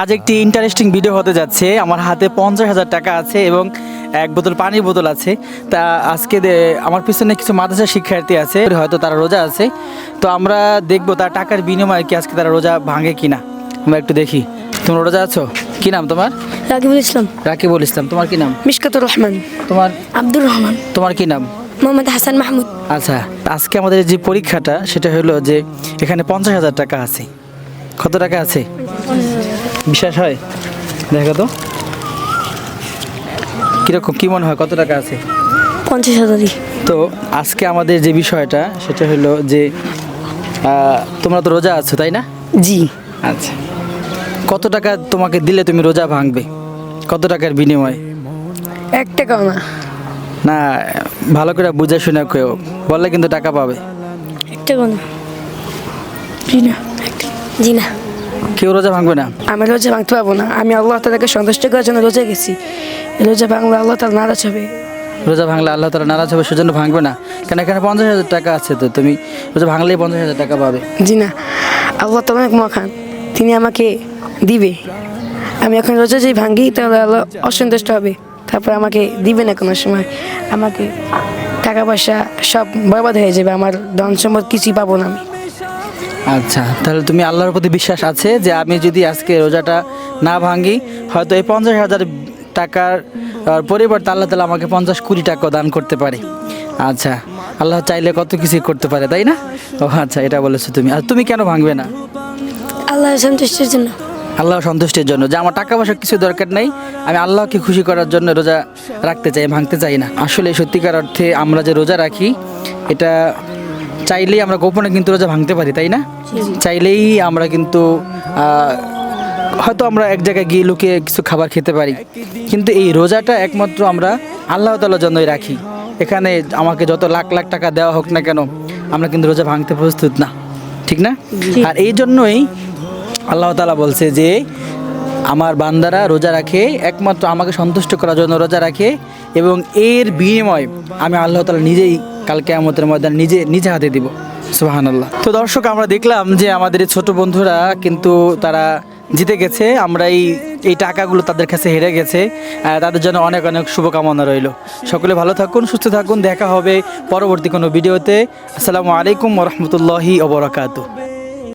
আজ একটি interesting video হতে যাচ্ছে। আমার হাতে 50,000 টাকা আছে এবং এক বোতল পানির বোতল আছে। তা আজকে আমার পিছনে কিছু মাদ্রাসা শিক্ষার্থী আছে, হয়তো তারা রোজা আছে। তো আমরা দেখবো তার টাকার বিনিময়ে কি আজকে তারা রোজা ভাঙে কিনা। আমরা একটু দেখি। তোমরা রোজা আছো? কি নাম তোমার? রাকিবুল ইসলাম। রাকিবুল ইসলাম। তোমার কি নাম? মিশকাতুর রহমান। তোমার? আব্দুর রহমান। তোমার কি নাম? মোহাম্মদ হাসান মাহমুদ। আচ্ছা, আজকে আমাদের যে পরীক্ষাটা সেটা হলো যে এখানে 50,000 টাকা আছে। কত টাকা আছে? বিশ্বাস হয়? দেখো তো কিরকম, কি মনে হয় কত টাকা আছে? 50,000। তো আজকে আমাদের যে বিষয়টা সেটা হলো যে তোমরা তো রোজা আছো তাই না? জি। আচ্ছা, কত টাকা তোমাকে দিলে তুমি রোজা ভাঙবে? কত টাকার বিনিময়ে? 1 টাকাও না। না, ভালো করে বুঝে শুনে কেউ বললে কিন্তু টাকা পাবে। 1 টাকাও না। জি না। জি না। কেউ রোজা ভাঙবে না? আমি রোজা ভাঙতে পারবো না। আমি আল্লাহ তাআলাকে সন্তুষ্ট করার জন্য রোজা গেছি। রোজা ভাঙলে আল্লাহ তাআলা নারাজ হবে। রোজা ভাঙলে আল্লাহ তাআলা নারাজ হবে, সেজন্য ভাঙবে না? কেন, এখানে 50,000 টাকা আছে, তো তুমি রোজা ভাঙলেই 50,000 টাকা পাবে। জি না। আল্লাহ তাআলা অনেক মহান, তিনি আমাকে দিবে। আমি এখন রোজা যদি ভাঙি তাহলে আল্লাহ অসন্তুষ্ট হবে, তারপর আমাকে দিবে না কোনো সময়। আমাকে টাকা পয়সা সব বরবাদ হয়ে যাবে, আমার ধন সম্পদ কিছুই পাবো না আমি। আচ্ছা, তাহলে তুমি আল্লাহর প্রতি বিশ্বাস আছে যে আমি যদি আজকে রোজাটা না ভাঙি, হয়তো এই 50,000 টাকার পরিবর্তে আল্লাহ তাআলা আমাকে 50 কোটি টাকা দান করতে পারে। আচ্ছা, আল্লাহ চাইলে কত কিছু করতে পারে, তাই না? ও আচ্ছা, এটা বলেছো তুমি। আর তুমি কেন ভাঙবে না? আল্লাহর সন্তুষ্টির জন্য। আল্লাহ সন্তুষ্টির জন্য, যে আমার টাকা পয়সা কিছু দরকার নেই, আমি আল্লাহকে খুশি করার জন্য রোজা রাখতে চাই, ভাঙতে চাই না। আসলে সত্যিকার অর্থে আমরা যে রোজা রাখি, এটা চাইলেই আমরা গোপনে কিন্তু রোজা ভাঙতে পারি, তাই না? চাইলেই আমরা কিন্তু হয়তো আমরা এক জায়গায় গিয়ে লুকিয়ে কিছু খাবার খেতে পারি, কিন্তু এই রোজাটা একমাত্র আমরা আল্লাহ তাআলার জন্যই রাখি। এখানে আমাকে যত লাখ লাখ টাকা দেওয়া হোক না কেন, আমরা কিন্তু রোজা ভাঙতে প্রস্তুত না, ঠিক না? আর এই জন্যই আল্লাহ তাআলা বলছে যে আমার বান্দারা রোজা রাখে একমাত্র আমাকে সন্তুষ্ট করার জন্য রোজা রাখে, এবং এর বিনিময় আমি আল্লাহ তাআলা নিজেই কাল কিয়ামতের ময়দানে নিজে হাতে দিব। সুবহানাল্লাহ। তো দর্শক, আমরা দেখলাম যে আমাদের এই ছোট বন্ধুরা কিন্তু তারা জিতে গেছে। আমরা এই টাকাগুলো তাদের কাছে হেরে গেছে। তাদের জন্য অনেক অনেক শুভকামনা রইল। সকলে ভালো থাকুন, সুস্থ থাকুন। দেখা হবে পরবর্তী কোনো ভিডিওতে। আসসালামু আলাইকুম ওয়া রাহমাতুল্লাহি ওয়া বারাকাতুহু।